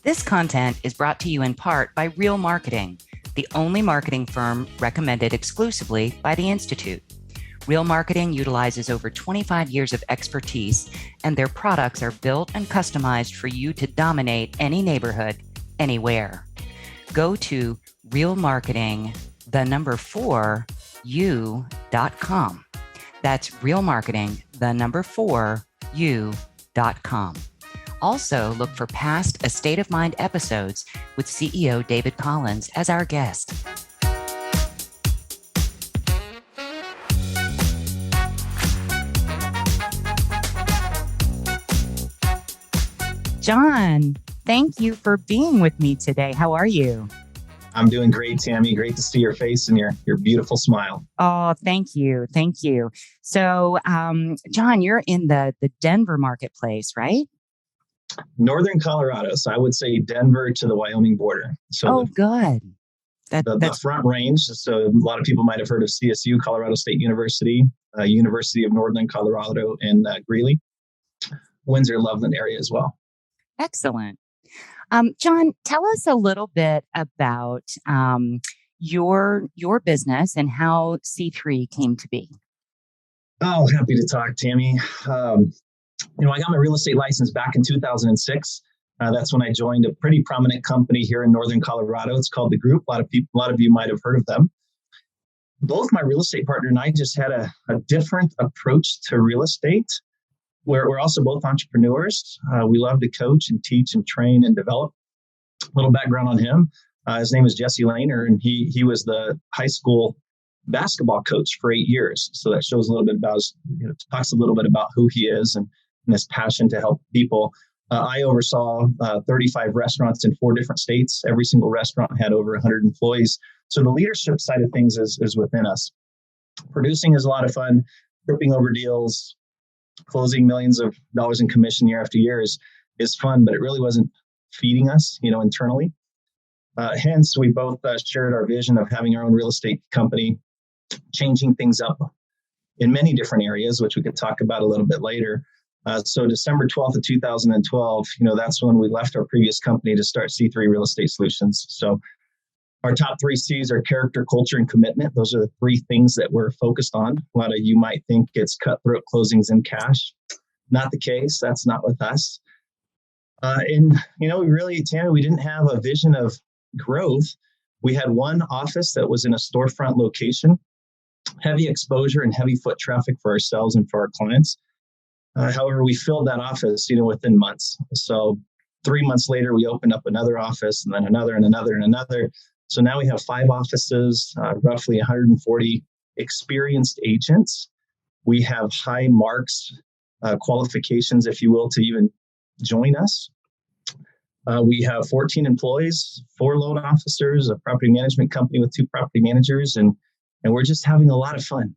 This content is brought to you in part by Real Marketing, the only marketing firm recommended exclusively by the Institute. Real Marketing utilizes over 25 years of expertise, and their products are built and customized for you to dominate any neighborhood, anywhere. Go to realmarketing4u.com. That's realmarketing4u.com. Also, look for past A State of Mind episodes with CEO David Collins as our guest. John, thank you for being with me today. How are you? I'm doing great, Tami. Great to see your face and your beautiful smile. Oh, thank you. Thank you. So, John, you're in the Denver marketplace, right? Northern Colorado. So I would say Denver to the Wyoming border. So good. The Front Range. So a lot of people might have heard of CSU, Colorado State University, University of Northern Colorado in Greeley, Windsor, Loveland area as well. Excellent. John, tell us a little bit about your business and how C3 came to be. Oh, happy to talk, Tami. I got my real estate license back in 2006. That's when I joined a pretty prominent company here in Northern Colorado. It's called The Group. A lot of you might have heard of them. Both my real estate partner and I just had a different approach to real estate. We're also both entrepreneurs. We love to coach and teach and train and develop. A little background on him. His name is Jesse Lehner, and he was the high school basketball coach for 8 years. So that shows a little bit about, talks a little bit about who he is and his passion to help people. I oversaw 35 restaurants in 4 different states. Every single restaurant had over 100 employees. So the leadership side of things is within us. Producing is a lot of fun. Tripping over deals, closing millions of dollars in commission year after year is fun, but it really wasn't feeding us, internally. Hence, we both shared our vision of having our own real estate company, changing things up in many different areas, which we could talk about a little bit later. So December 12th of 2012, that's when we left our previous company to start C3 Real Estate Solutions. So our top 3 C's are character, culture, and commitment. Those are the 3 things that we're focused on. A lot of you might think it's cutthroat closings and cash. Not the case. That's not with us. Tami, we didn't have a vision of growth. We had one office that was in a storefront location, heavy exposure and heavy foot traffic for ourselves and for our clients. However, we filled that office, within months. So 3 months later, we opened up another office and then another and another and another. So now we have 5 offices, roughly 140 experienced agents. We have high marks, qualifications, if you will, to even join us. We have 14 employees, 4 loan officers, a property management company with 2 property managers, and we're just having a lot of fun,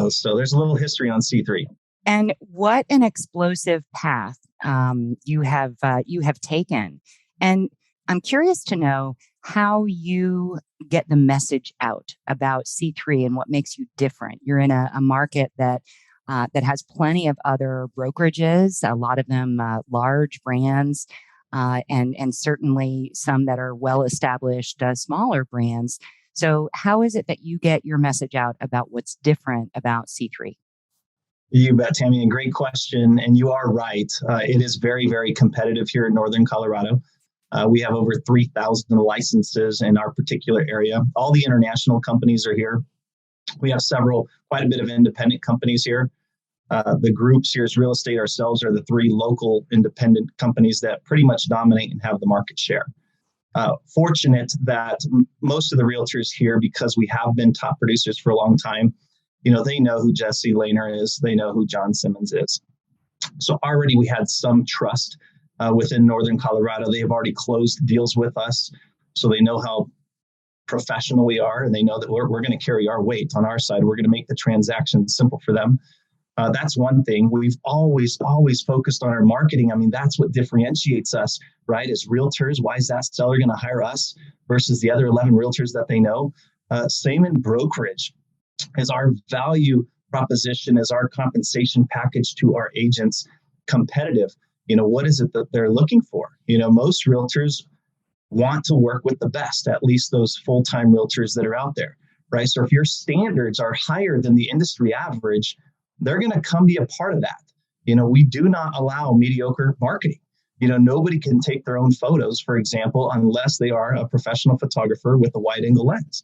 So there's a little history on C3. And what an explosive path you have taken. And I'm curious to know how you get the message out about C3 and what makes you different. You're in a market that has plenty of other brokerages, a lot of them large brands, and certainly some that are well-established smaller brands. So how is it that you get your message out about what's different about C3? You bet, Tami. A great question. And you are right. It is very, very competitive here in Northern Colorado. We have over 3,000 licenses in our particular area. All the international companies are here. We have quite a bit of independent companies here. The groups here's real estate ourselves are the 3 local independent companies that pretty much dominate and have the market share. Fortunate that most of the realtors here, because we have been top producers for a long time, they know who Jesse Lehner is. They know who John Simmons is. So already we had some trust within Northern Colorado. They have already closed deals with us. So they know how professional we are, and they know that we're going to carry our weight on our side. We're going to make the transaction simple for them. That's one thing. We've always focused on our marketing. I mean, that's what differentiates us, right? As realtors, why is that seller going to hire us versus the other 11 realtors that they know? Same in brokerage. Is our value proposition, is our compensation package to our agents competitive? What is it that they're looking for? Most realtors want to work with the best, at least those full-time realtors that are out there, right? So if your standards are higher than the industry average, they're going to come be a part of that. We do not allow mediocre marketing. Nobody can take their own photos, for example, unless they are a professional photographer with a wide angle lens.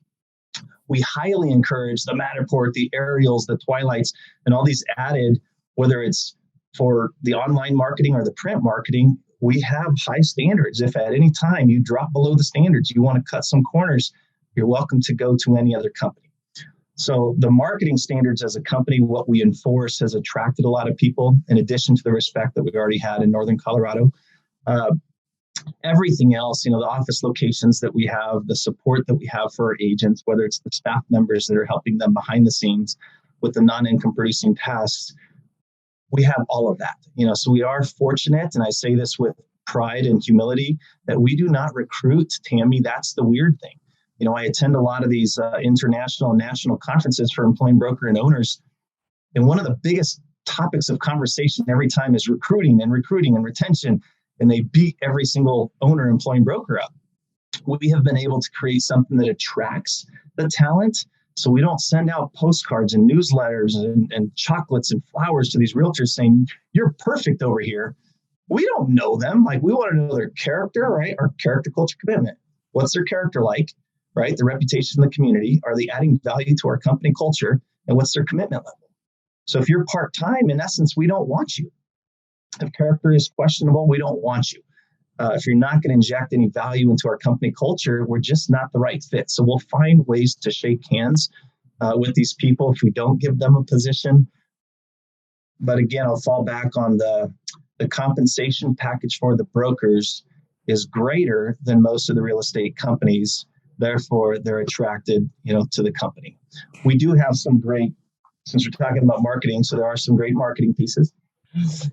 We highly encourage the Matterport, the aerials, the Twilights, and all these added, whether it's for the online marketing or the print marketing. We have high standards. If at any time you drop below the standards, you want to cut some corners, you're welcome to go to any other company. So the marketing standards as a company, what we enforce has attracted a lot of people, in addition to the respect that we already had in Northern Colorado. Everything else, the office locations that we have, the support that we have for our agents, whether it's the staff members that are helping them behind the scenes with the non-income producing tasks, we have all of that. So we are fortunate, and I say this with pride and humility, that we do not recruit, Tami. That's the weird thing. I attend a lot of these international and national conferences for employing broker and owners. And one of the biggest topics of conversation every time is recruiting and retention. And they beat every single owner employing broker up. We have been able to create something that attracts the talent. So we don't send out postcards and newsletters and chocolates and flowers to these realtors saying, you're perfect over here. We don't know them. We want to know their character, right? Our character, culture, commitment. What's their character like, right? The reputation in the community. Are they adding value to our company culture? And what's their commitment level? So if you're part-time, in essence, we don't want you. If character is questionable, we don't want you. If you're not going to inject any value into our company culture, we're just not the right fit. So we'll find ways to shake hands with these people if we don't give them a position. But again, I'll fall back on the compensation package for the brokers is greater than most of the real estate companies. Therefore, they're attracted, to the company. We do have some great, since we're talking about marketing, so there are some great marketing pieces.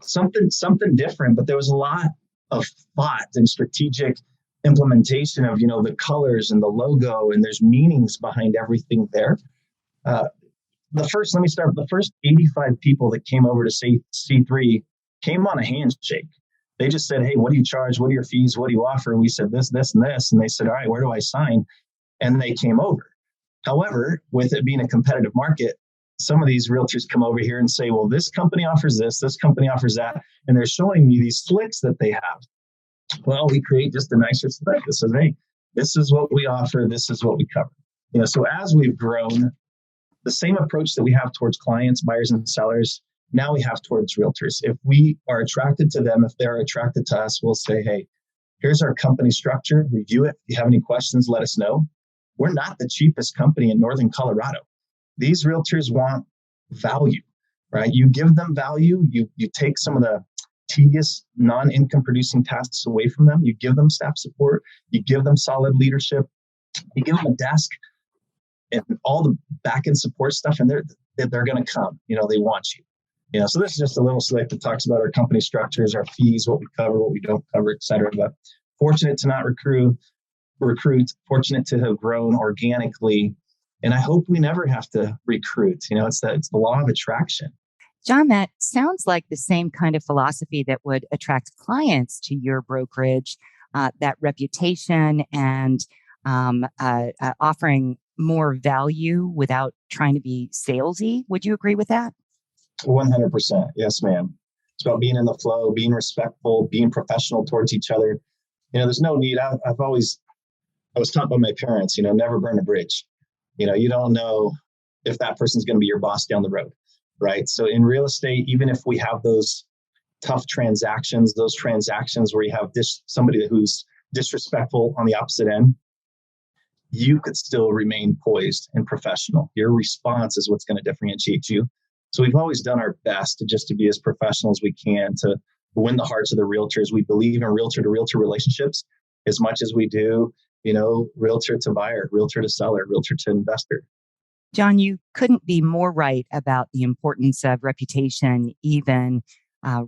Something different, but there was a lot of thought and strategic implementation of, the colors and the logo, and there's meanings behind everything there. Let me start with the first 85 people that came over to C3 came on a handshake. They just said, hey, what do you charge? What are your fees? What do you offer? And we said this, this, and this. And they said, all right, where do I sign? And they came over. However, with it being a competitive market, some of these realtors come over here and say, well, this company offers this company offers that. And they're showing me these slicks that they have. Well, we create just a nicer slick that says, hey, this is what we offer. This is what we cover. So as we've grown, the same approach that we have towards clients, buyers, and sellers, now we have towards realtors. If we are attracted to them, if they're attracted to us, we'll say, hey, here's our company structure. Review it. If you have any questions, let us know. We're not the cheapest company in Northern Colorado. These realtors want value, right? You give them value. You take some of the tedious non-income producing tasks away from them. You give them staff support. You give them solid leadership. You give them a desk and all the back-end support stuff, and they're going to come. They want you. So this is just a little slide that talks about our company structures, our fees, what we cover, what we don't cover, et cetera. But fortunate to not recruit, fortunate to have grown organically. And I hope we never have to recruit. It's the law of attraction. John, that sounds like the same kind of philosophy that would attract clients to your brokerage, that reputation and offering more value without trying to be salesy. Would you agree with that? 100%. Yes, ma'am. It's about being in the flow, being respectful, being professional towards each other. There's no need. I was taught by my parents, never burn a bridge. You don't know if that person's going to be your boss down the road, right? So in real estate, even if we have those tough transactions, those transactions where you have somebody who's disrespectful on the opposite end, you could still remain poised and professional. Your response is what's going to differentiate you. So we've always done our best to be as professional as we can to win the hearts of the realtors. We believe in realtor to realtor relationships as much as we do, realtor to buyer, realtor to seller, realtor to investor. John, you couldn't be more right about the importance of reputation, even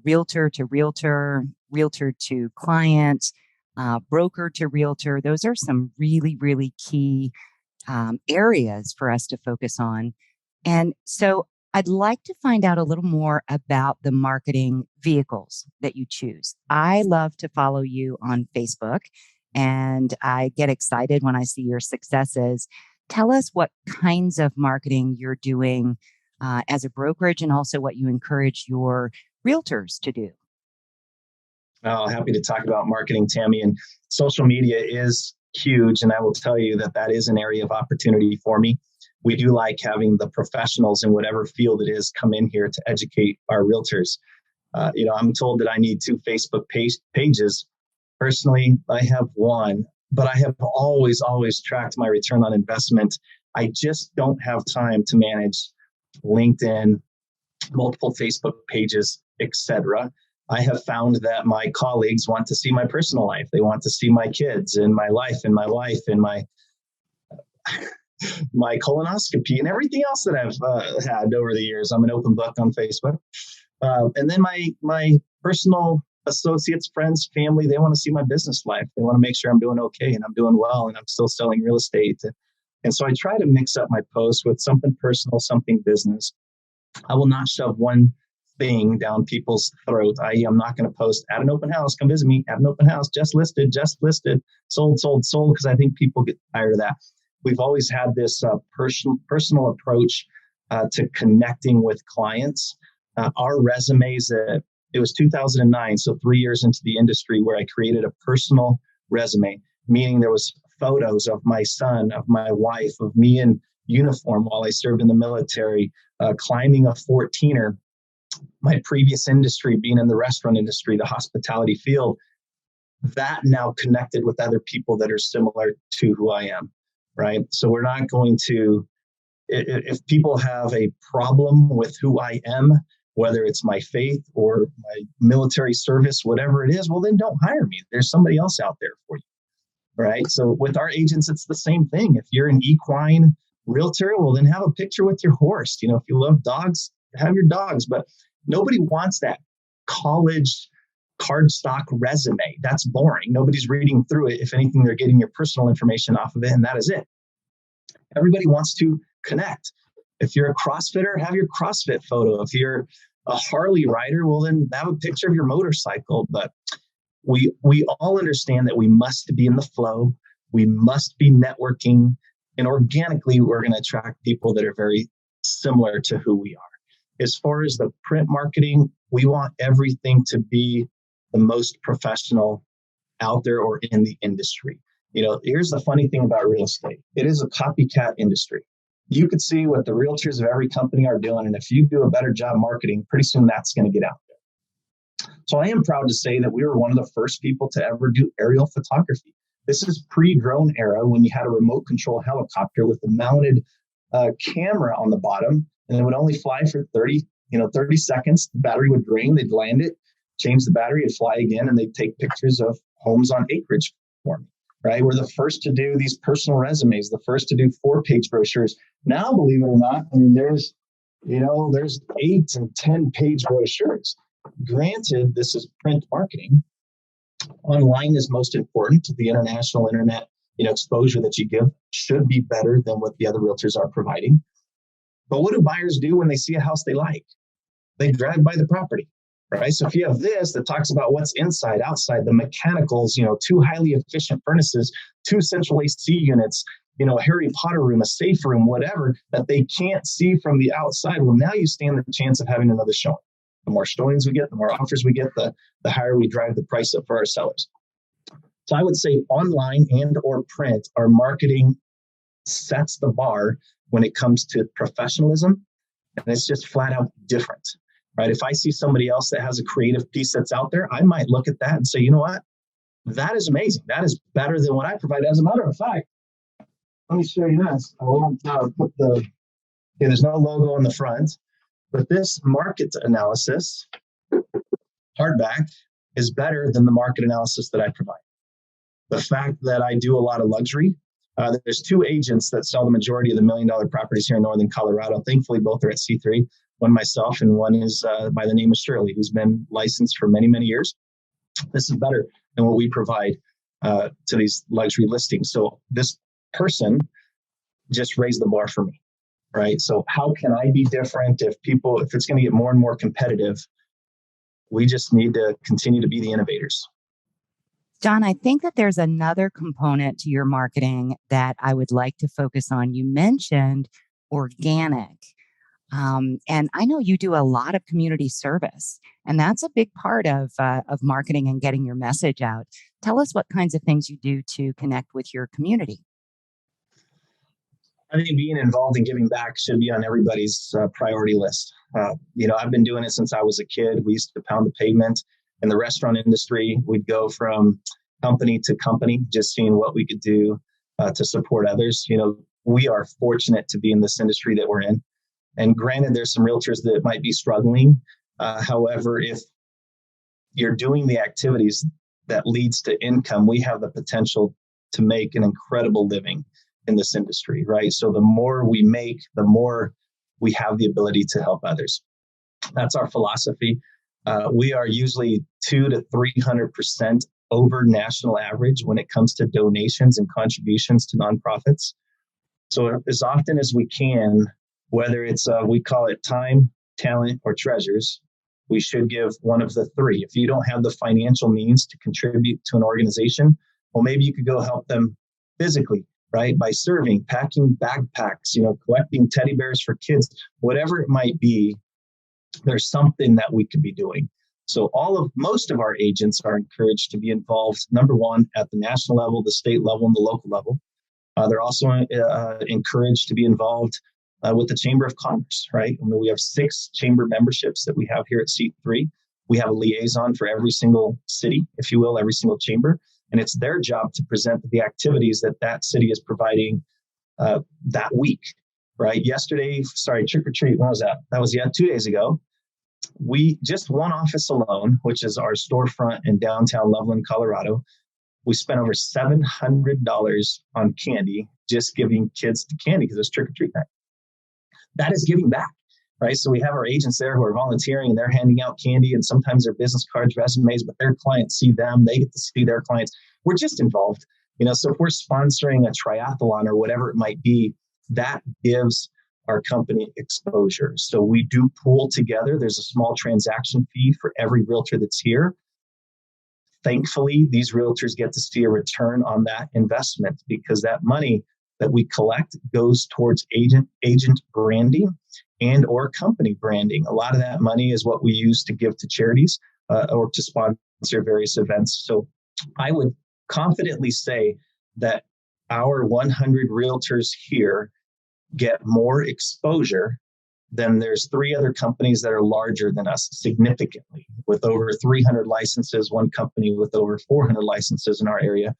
realtor to realtor, realtor to client, broker to realtor. Those are some really, really key areas for us to focus on. And so I'd like to find out a little more about the marketing vehicles that you choose. I love to follow you on Facebook and I get excited when I see your successes. Tell us what kinds of marketing you're doing as a brokerage and also what you encourage your realtors to do. Oh, happy to talk about marketing, Tami. And social media is huge. And I will tell you that that is an area of opportunity for me. We do like having the professionals in whatever field it is come in here to educate our realtors. I'm told that I need two Facebook pages. Personally, I have one, but I have always tracked my return on investment. I just don't have time to manage LinkedIn, multiple Facebook pages, etc. I have found that my colleagues want to see my personal life. They want to see my kids and my life and my wife and my colonoscopy and everything else that I've had over the years. I'm an open book on Facebook. And then my personal associates, friends, family, they want to see my business life. They want to make sure I'm doing okay and I'm doing well and I'm still selling real estate. And so I try to mix up my posts with something personal, something business. I will not shove one thing down people's throat. I'm not going to post at an open house, come visit me at an open house, just listed, sold, because I think people get tired of that. We've always had this personal approach to connecting with clients. Our resumes, it was 2009, so 3 years into the industry, where I created a personal resume, meaning there was photos of my son, of my wife, of me in uniform while I served in the military, climbing a 14er, my previous industry being in the restaurant industry, the hospitality field. That now connected with other people that are similar to who I am, right? So we're not going to, if people have a problem with who I am, whether it's my faith or my military service, whatever it is, well, then don't hire me. There's somebody else out there for you, right? So with our agents, it's the same thing. If you're an equine realtor, well, then have a picture with your horse. If you love dogs, have your dogs. But nobody wants that college cardstock resume. That's boring. Nobody's reading through it. If anything, they're getting your personal information off of it, and that is it. Everybody wants to connect. If you're a CrossFitter, have your CrossFit photo. If you're a Harley rider, well, then have a picture of your motorcycle. But we all understand that we must be in the flow. We must be networking. And organically, we're going to attract people that are very similar to who we are. As far as the print marketing, we want everything to be the most professional out there or in the industry. Here's the funny thing about real estate. It is a copycat industry. You could see what the realtors of every company are doing. And if you do a better job marketing, pretty soon that's going to get out there. So I am proud to say that we were one of the first people to ever do aerial photography. This is pre-drone era, when you had a remote control helicopter with a mounted camera on the bottom, and it would only fly for 30 seconds. The battery would drain, they'd land it, change the battery, it'd fly again, and they'd take pictures of homes on acreage for me. Right? We're the first to do these personal resumes, the first to do 4-page brochures. Now, believe it or not, there's 8 and 10-page brochures. Granted, this is print marketing. Online is most important. The international internet, exposure that you give should be better than what the other realtors are providing. But what do buyers do when they see a house they like? They drive by the property. Right. So if you have this that talks about what's inside, outside, the mechanicals, 2 highly efficient furnaces, 2 central AC units, a Harry Potter room, a safe room, whatever, that they can't see from the outside. Well, now you stand the chance of having another showing. The more showings we get, the more offers we get, the higher we drive the price up for our sellers. So I would say online and or print, our marketing sets the bar when it comes to professionalism. And it's just flat out different. Right? If I see somebody else that has a creative piece that's out there, I might look at that and say, you know what? That is amazing. That is better than what I provide. As a matter of fact, let me show you this. I won't put there's no logo on the front, but this market analysis hardback is better than the market analysis that I provide. The fact that I do a lot of luxury, there's 2 agents that sell the majority of the $1 million properties here in Northern Colorado. Thankfully, both are at C3. One myself, and one is by the name of Shirley, who's been licensed for many, many years. This is better than what we provide to these luxury listings. So this person just raised the bar for me. right? So how can I be different if it's going to get more and more competitive? We just need to continue to be the innovators. John, I think that there's another component to your marketing that I would like to focus on. You mentioned organic. And I know you do a lot of community service, and that's a big part of marketing and getting your message out. Tell us what kinds of things you do to connect with your community. I think being involved and giving back should be on everybody's priority list. I've been doing it since I was a kid. We used to pound the pavement in the restaurant industry. We'd go from company to company, just seeing what we could do to support others. We are fortunate to be in this industry that we're in. And granted, there's some realtors that might be struggling. However, if you're doing the activities that leads to income, we have the potential to make an incredible living in this industry, right? So the more we make, the more we have the ability to help others. That's our philosophy. We are usually 200 to 300% over national average when it comes to donations and contributions to nonprofits. So as often as we can, whether it's we call it time, talent, or treasures, we should give one of the three. If you don't have the financial means to contribute to an organization, well, maybe you could go help them physically, right? By serving, packing backpacks, collecting teddy bears for kids, whatever it might be, there's something that we could be doing. So most of our agents are encouraged to be involved, number one, at the national level, the state level, and the local level. They're also encouraged to be involved with the Chamber of Commerce, right? I mean, we have 6 chamber memberships that we have here at C3. We have a liaison for every single city, if you will, every single chamber. And it's their job to present the activities that city is providing that week, right? Trick or treat, when was that? That was 2 days ago. We just one office alone, which is our storefront in downtown Loveland, Colorado. We spent over $700 on candy, just giving kids the candy because it's trick or treat night. That is giving back, right? So we have our agents there who are volunteering and they're handing out candy and sometimes their business cards, resumes, but their clients see them. They get to see their clients. We're just involved, so if we're sponsoring a triathlon or whatever it might be, that gives our company exposure. So we do pool together. There's a small transaction fee for every realtor that's here. Thankfully, these realtors get to see a return on that investment because that money that we collect goes towards agent branding and or company branding. A lot of that money is what we use to give to charities or to sponsor various events. So I would confidently say that our 100 realtors here get more exposure than there's 3 other companies that are larger than us significantly, with over 300 licenses, one company with over 400 licenses in our area.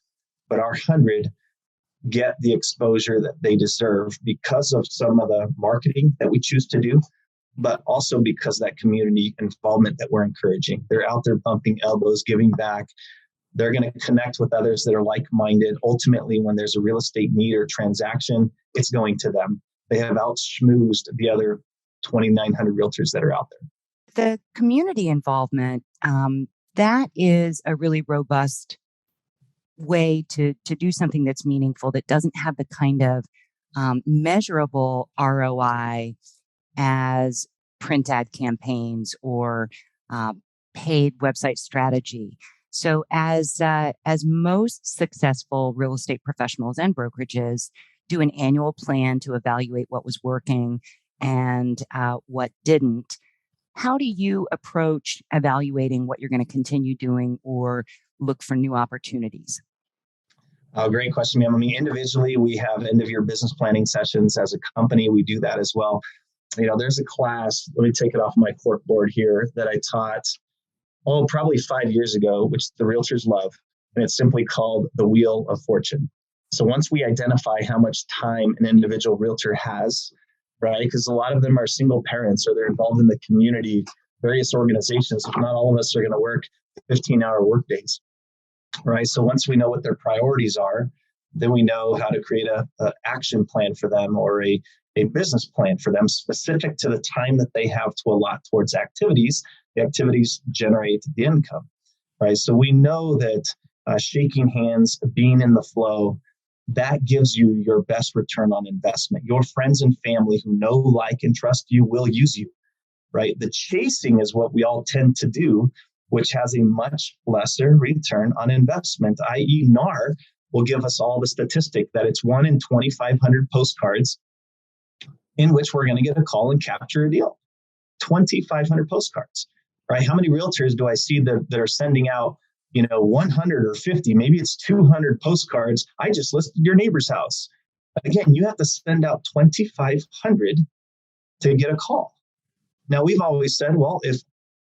But our 100 get the exposure that they deserve because of some of the marketing that we choose to do, but also because of that community involvement that we're encouraging. They're out there bumping elbows, giving back. They're going to connect with others that are like-minded. Ultimately, when there's a real estate need or transaction, it's going to them. They have out-schmoozed the other 2,900 realtors that are out there. The community involvement, that is a really robust way to do something that's meaningful, that doesn't have the kind of measurable ROI as print ad campaigns or paid website strategy. So as most successful real estate professionals and brokerages do an annual plan to evaluate what was working and what didn't, how do you approach evaluating what you're going to continue doing or look for new opportunities? Great question, ma'am. I mean, individually, we have end-of-year business planning sessions. As a company, we do that as well. There's a class, let me take it off my corkboard here, that I taught, probably 5 years ago, which the realtors love. And it's simply called the Wheel of Fortune. So once we identify how much time an individual realtor has, right? Because a lot of them are single parents or they're involved in the community, various organizations. Not all of us are going to work 15-hour workdays, right? So once we know what their priorities are, then we know how to create a action plan for them or a business plan for them specific to the time that they have to allot towards activities. The activities generate the income, right? So we know that shaking hands, being in the flow, that gives you your best return on investment. Your friends and family who know, like, and trust you will use you, right? The chasing is what we all tend to do, which has a much lesser return on investment, i.e. NAR will give us all the statistic that it's 1 in 2,500 postcards in which we're going to get a call and capture a deal. 2,500 postcards, right? How many realtors do I see that are sending out, 100 or 50, maybe it's 200 postcards? I just listed your neighbor's house. Again, you have to send out 2,500 to get a call. Now, we've always said, well, if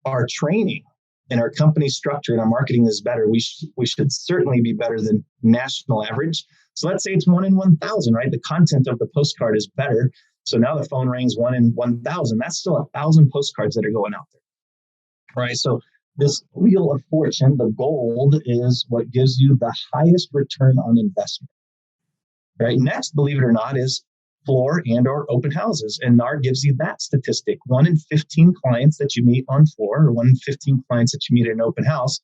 our training and our company structure and our marketing is better, we should certainly be better than national average. So let's say it's 1 in 1,000, right? The content of the postcard is better. So now the phone rings 1 in 1,000. That's still 1,000 postcards that are going out there, right? So this wheel of fortune, the gold, is what gives you the highest return on investment, right? Next, believe it or not, is floor and or open houses. And NAR gives you that statistic. 1 in 15 clients that you meet on floor, or 1 in 15 clients that you meet at an open house,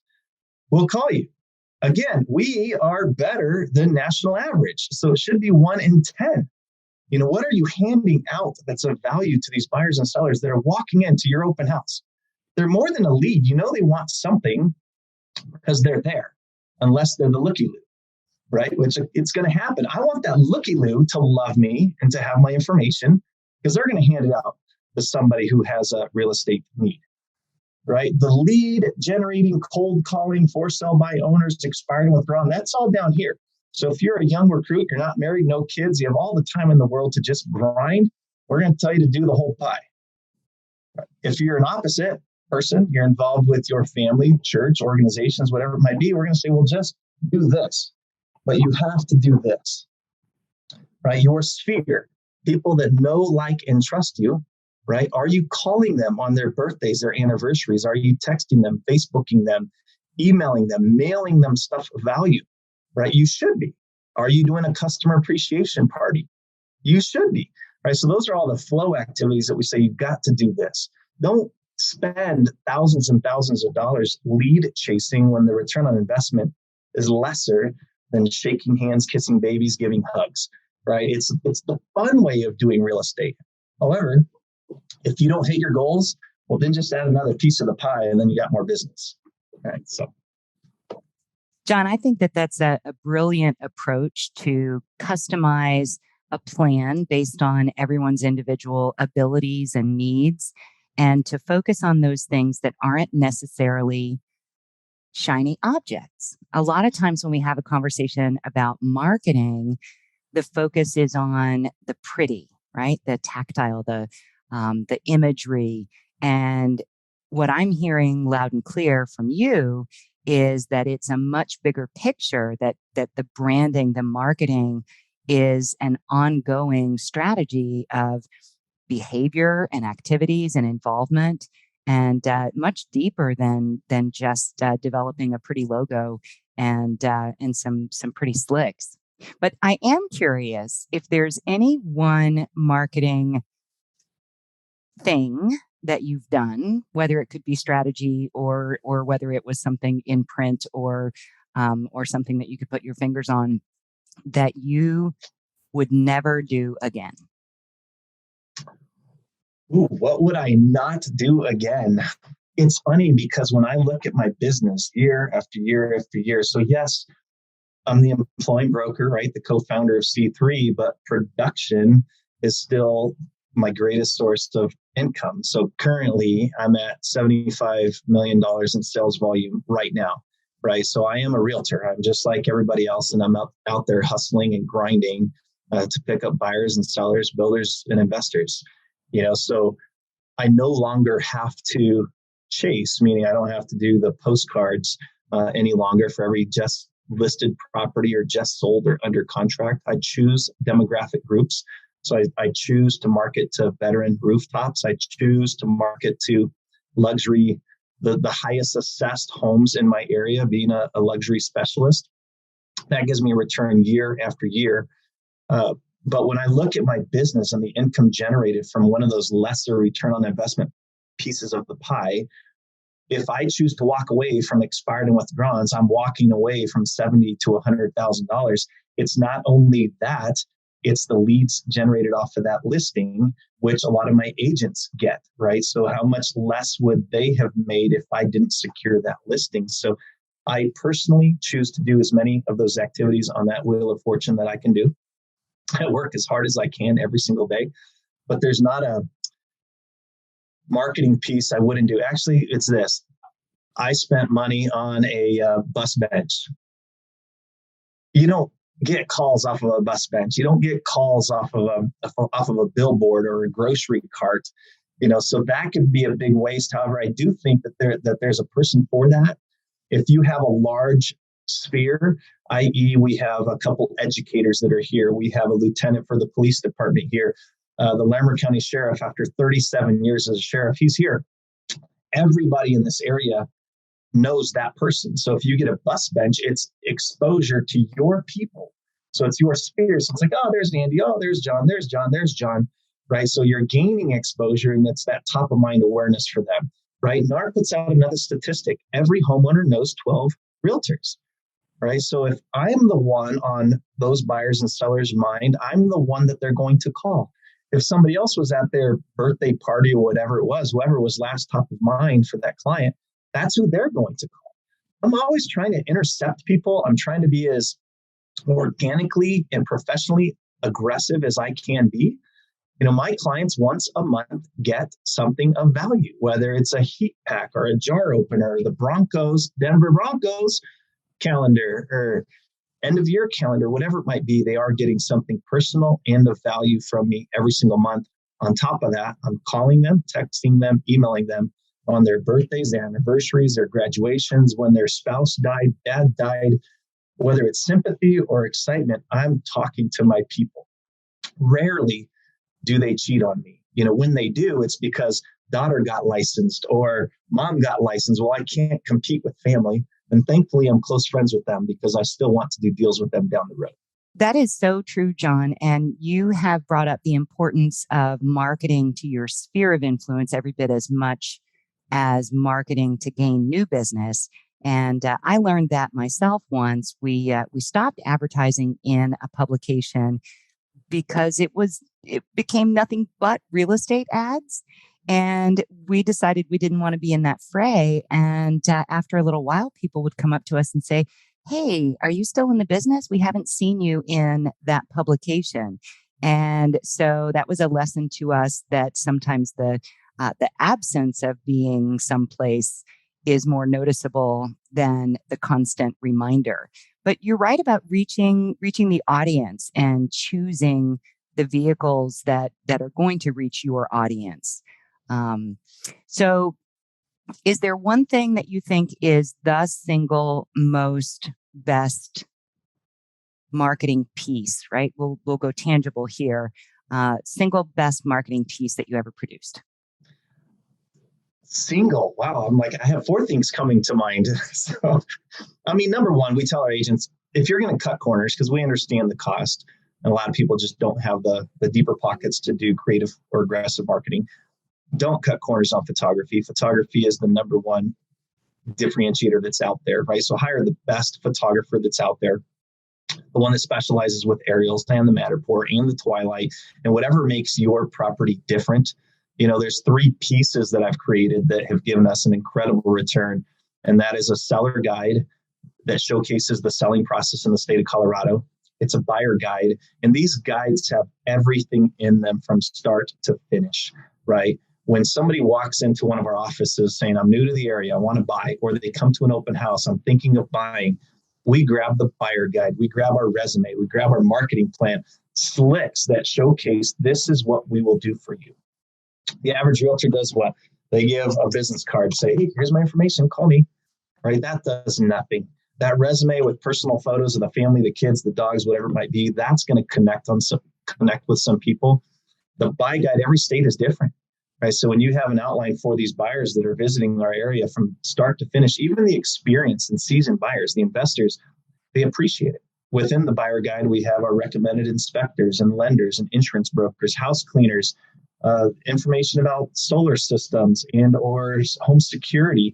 will call you. Again, we are better than national average. So it should be 1 in 10. What are you handing out that's of value to these buyers and sellers that are walking into your open house? They're more than a lead. They want something because they're there, unless they're the looky-loo, right? Which it's going to happen. I want that looky-loo to love me and to have my information, because they're going to hand it out to somebody who has a real estate need, right? The lead generating, cold calling, for sale by owners, expired and withdrawn, that's all down here. So if you're a young recruit, you're not married, no kids, you have all the time in the world to just grind, we're going to tell you to do the whole pie. If you're an opposite person, you're involved with your family, church, organizations, whatever it might be, we're going to say, well, just do this. But you have to do this, right? Your sphere, people that know, like, and trust you, right? Are you calling them on their birthdays, their anniversaries? Are you texting them, Facebooking them, emailing them, mailing them stuff of value, right? You should be. Are you doing a customer appreciation party? You should be, right? So those are all the flow activities that we say you've got to do this. Don't spend thousands and thousands of dollars lead chasing when the return on investment is lesser than shaking hands, kissing babies, giving hugs, right? It's the fun way of doing real estate. However, if you don't hit your goals, well, then just add another piece of the pie and then you got more business, right? So, John, I think that's a brilliant approach to customize a plan based on everyone's individual abilities and needs, and to focus on those things that aren't necessarily shiny objects. A lot of times when we have a conversation about marketing, the focus is on the pretty, right? The tactile, the imagery. And what I'm hearing loud and clear from you is that it's a much bigger picture, that the branding, the marketing is an ongoing strategy of behavior and activities and involvement, and much deeper than just developing a pretty logo and some pretty slicks. But I am curious if there's any one marketing thing that you've done, whether it could be strategy or whether it was something in print or something that you could put your fingers on, that you would never do again. Ooh, what would I not do again? It's funny because when I look at my business year after year after year, so yes, I'm the employing broker, right? The co-founder of C3, but production is still my greatest source of income. So currently I'm at $75 million in sales volume right now, right? So I am a realtor. I'm just like everybody else, and I'm out there hustling and grinding to pick up buyers and sellers, builders and investors. So I no longer have to chase, meaning I don't have to do the postcards any longer for every just listed property or just sold or under contract. I choose demographic groups. So I choose to market to veteran rooftops. I choose to market to luxury, the highest assessed homes in my area, being a luxury specialist. That gives me a return year after year. But when I look at my business and the income generated from one of those lesser return on investment pieces of the pie, If I choose to walk away from expired and withdrawals, I'm walking away from $70,000 to $100,000. It's not only that, it's the leads generated off of that listing, which a lot of my agents get, right? So how much less would they have made if I didn't secure that listing? So I personally choose to do as many of those activities on that wheel of fortune that I can do. I work as hard as I can every single day, but there's not a marketing piece I wouldn't do. Actually, it's this. I spent money on a bus bench. You don't get calls off of a bus bench. You don't get calls off of a billboard or a grocery cart. So that could be a big waste. However, I do think that there's a person for that. If you have a large sphere, i.e., we have a couple educators that are here. We have a lieutenant for the police department here. The Larimer County Sheriff, after 37 years as a sheriff, he's here. Everybody in this area knows that person. So if you get a bus bench, it's exposure to your people. So it's your sphere. So it's like, oh, there's Andy. Oh, there's John. There's John. There's John. Right. So you're gaining exposure, and it's that top of mind awareness for them. Right. NAR puts out another statistic. Every homeowner knows 12 realtors. Right. So if I'm the one on those buyers and sellers' mind, I'm the one that they're going to call. If somebody else was at their birthday party or whatever it was, whoever was last top of mind for that client, that's who they're going to call. I'm always trying to intercept people. I'm trying to be as organically and professionally aggressive as I can be. My clients once a month get something of value, whether it's a heat pack or a jar opener, the Denver Broncos calendar or end of year calendar, whatever it might be. They are getting something personal and of value from me every single month. On top of that, I'm calling them, texting them, emailing them on their birthdays, their anniversaries, their graduations, when their spouse died, dad died, whether it's sympathy or excitement. I'm talking to my people. Rarely do they cheat on me. When they do, it's because daughter got licensed or mom got licensed. Well, I can't compete with family. And thankfully, I'm close friends with them because I still want to do deals with them down the road. That is so true, John. And you have brought up the importance of marketing to your sphere of influence every bit as much as marketing to gain new business. And I learned that myself once. We stopped advertising in a publication because it became nothing but real estate ads. And we decided we didn't want to be in that fray. And after a little while, people would come up to us and say, "Hey, are you still in the business? We haven't seen you in that publication." And so that was a lesson to us that sometimes the absence of being someplace is more noticeable than the constant reminder. But you're right about reaching the audience and choosing the vehicles that are going to reach your audience. So is there one thing that you think is the single most best marketing piece, right? We'll go tangible here. Single best marketing piece that you ever produced? Single. Wow. I'm like, I have four things coming to mind. So, number one, we tell our agents, if you're going to cut corners, because we understand the cost, and a lot of people just don't have the deeper pockets to do creative or aggressive marketing, don't cut corners on photography. Photography is the number one differentiator that's out there, right? So hire the best photographer that's out there, the one that specializes with aerials and the Matterport and the Twilight and whatever makes your property different. There's three pieces that I've created that have given us an incredible return. And that is a seller guide that showcases the selling process in the state of Colorado. It's a buyer guide. And these guides have everything in them from start to finish, right? When somebody walks into one of our offices saying, "I'm new to the area, I want to buy," or they come to an open house, "I'm thinking of buying," we grab the buyer guide, we grab our resume, we grab our marketing plan, slicks that showcase this is what we will do for you. The average realtor does what? They give a business card, say, "Hey, here's my information, call me," right? That does nothing. That resume with personal photos of the family, the kids, the dogs, whatever it might be, that's going to connect with some people. The buy guide, every state is different. Right. So when you have an outline for these buyers that are visiting our area from start to finish, even the experienced and seasoned buyers, the investors, they appreciate it. Within the buyer guide, we have our recommended inspectors and lenders and insurance brokers, house cleaners, information about solar systems and or home security.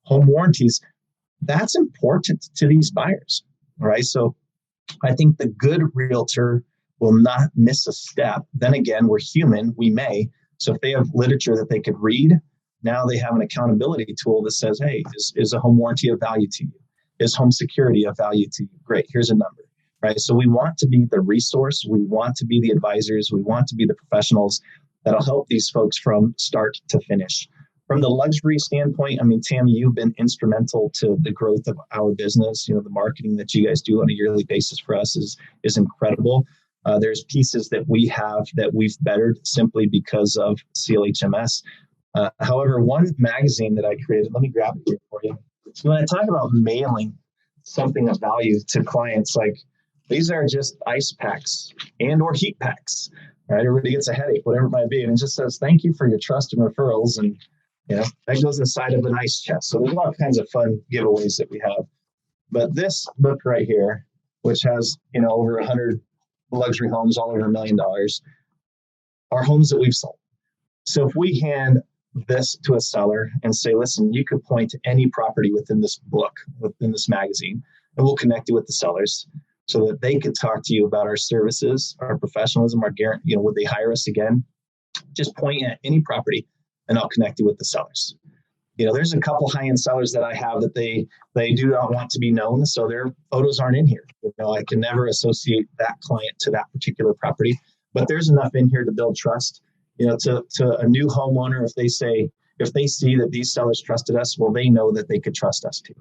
home warranties, that's important to these buyers, right? So I think the good realtor will not miss a step. Then again, we're human, we may. So if they have literature that they could read, now they have an accountability tool that says, hey, is a home warranty of value to you? Is home security of value to you? Great, here's a number, right? So we want to be the resource. We want to be the advisors. We want to be the professionals that'll help these folks from start to finish. From the luxury standpoint, I mean, Tami, you've been instrumental to the growth of our business. You know, the marketing that you guys do on a yearly basis for us is incredible. There's pieces that we have that we've bettered simply because of CLHMS. However, one magazine that I created, let me grab it here for you. So when I talk about mailing something of value to clients, like these are just ice packs and or heat packs, right? Everybody gets a headache, whatever it might be. And it just says, thank you for your trust and referrals. And that goes inside of an ice chest. So there's all kinds of fun giveaways that we have. But this book right here, which has, over 100 luxury homes, all over $1 million, are homes that we've sold. So if we hand this to a seller and say, listen, you could point to any property within this book, within this magazine, and we'll connect you with the sellers so that they could talk to you about our services, our professionalism, our guarantee, would they hire us again? Just point at any property and I'll connect you with the sellers. There's a couple high-end sellers that I have that they do not want to be known, so their photos aren't in here. I can never associate that client to that particular property, but there's enough in here to build trust. To a new homeowner, if they see that these sellers trusted us, well, they know that they could trust us too,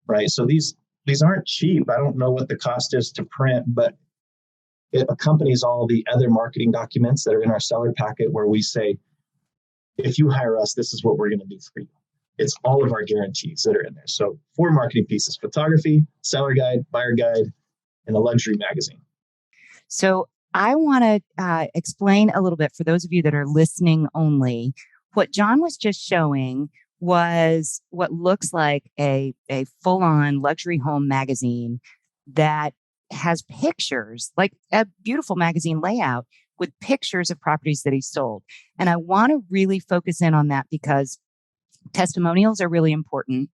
right? So these aren't cheap. I don't know what the cost is to print, but it accompanies all the other marketing documents that are in our seller packet where we say, if you hire us, this is what we're going to do for you. It's all of our guarantees that are in there. So 4 marketing pieces: photography, seller guide, buyer guide, and a luxury magazine. So I want to explain a little bit for those of you that are listening only. What John was just showing was what looks like a full-on luxury home magazine that has pictures, like a beautiful magazine layout with pictures of properties that he sold. And I want to really focus in on that because testimonials are really important,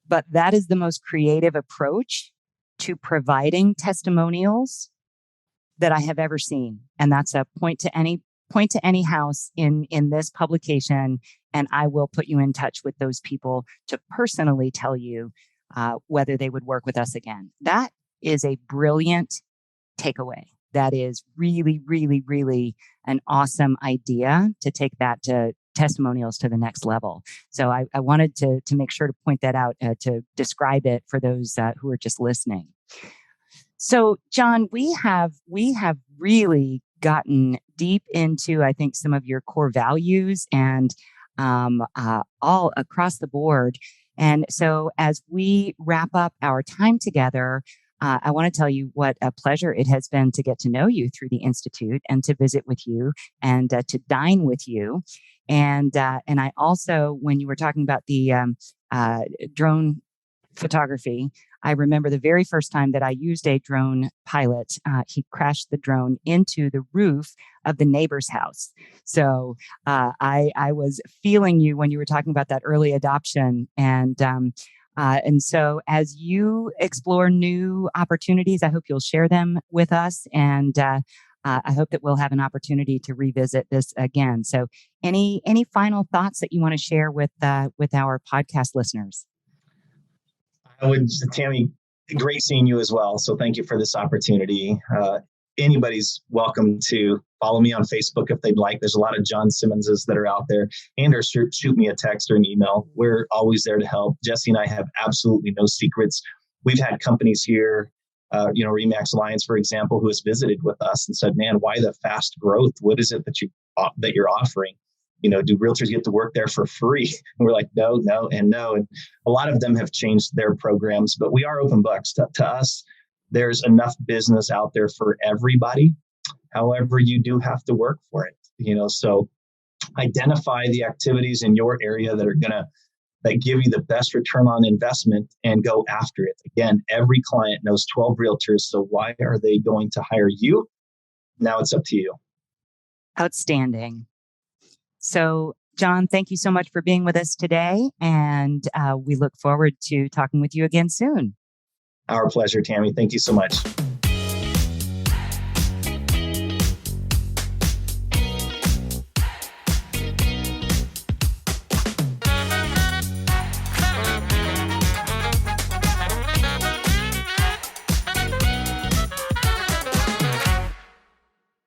but that is the most creative approach to providing testimonials that I have ever seen. And that's a point to any house in this publication. And I will put you in touch with those people to personally tell you whether they would work with us again. That is a brilliant takeaway. That is really, really, really an awesome idea to take that to testimonials to the next level. So I wanted to make sure to point that out to describe it for those who are just listening. So, John, we have really gotten deep into, I think, some of your core values and all across the board. And so as we wrap up our time together, I want to tell you what a pleasure it has been to get to know you through the Institute and to visit with you and to dine with you. And I also, when you were talking about the drone photography, I remember the very first time that I used a drone pilot, he crashed the drone into the roof of the neighbor's house. So I was feeling you when you were talking about that early adoption. And so as you explore new opportunities, I hope you'll share them with us. And I hope that we'll have an opportunity to revisit this again. So any final thoughts that you want to share with our podcast listeners? Tami, great seeing you as well. So thank you for this opportunity. Anybody's welcome to follow me on Facebook if they'd like. There's a lot of John Simmonses that are out there, and or shoot me a text or an email. We're always there to help. Jesse and I have absolutely no secrets. We've had companies here, Remax Alliance, for example, who has visited with us and said, man, why the fast growth? What is it that you're offering? Do realtors get to work there for free? And we're like, no, and no. And a lot of them have changed their programs, but we are open books. To us, there's enough business out there for everybody. However, you do have to work for it. So identify the activities in your area that give you the best return on investment and go after it. Again, every client knows 12 realtors. So why are they going to hire you? Now it's up to you. Outstanding. So John, thank you so much for being with us today. And we look forward to talking with you again soon. Our pleasure, Tami. Thank you so much.